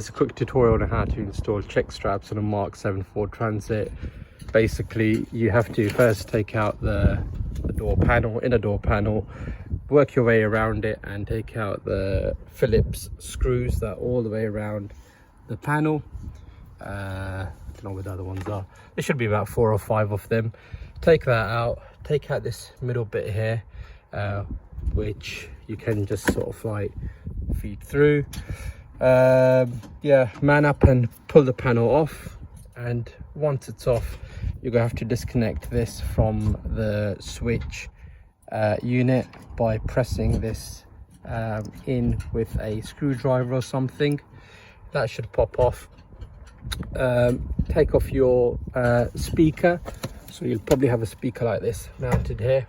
It's a quick tutorial on how to install check straps on a Mark 7 Ford Transit. Basically, you have to first take out the door panel, inner door panel, work your way around it and take out the Phillips screws that are all the way around the panel. I don't know where the other ones are. There should be about 4 or 5 of them. Take that out, take out this middle bit here, which you can just sort of like feed through. Yeah, man up and pull the panel off, and once it's off, you're gonna have to disconnect this from the switch unit by pressing this in with a screwdriver or something. That should pop off. Take off your speaker, so you'll probably have a speaker like this mounted here.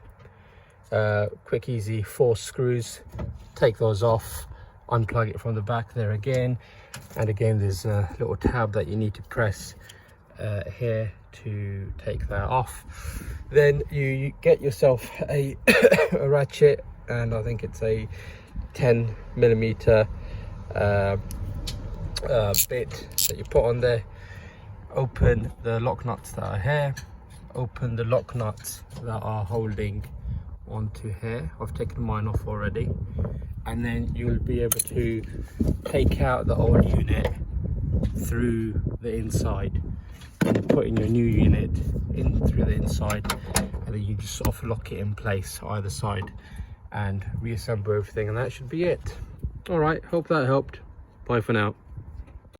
Quick easy 4 screws, take those off, unplug it from the back there again, and again there's a little tab that you need to press here to take that off. Then you get yourself a ratchet, and I think it's a 10mm bit that you put on there. Open the lock nuts that are here, open the lock nuts that are holding onto here. I've taken mine off already, and then you'll be able to take out the old unit through the inside and put in your new unit in through the inside, and then you just sort of lock it in place either side and reassemble everything, and that should be it. All right, hope that helped. Bye for now.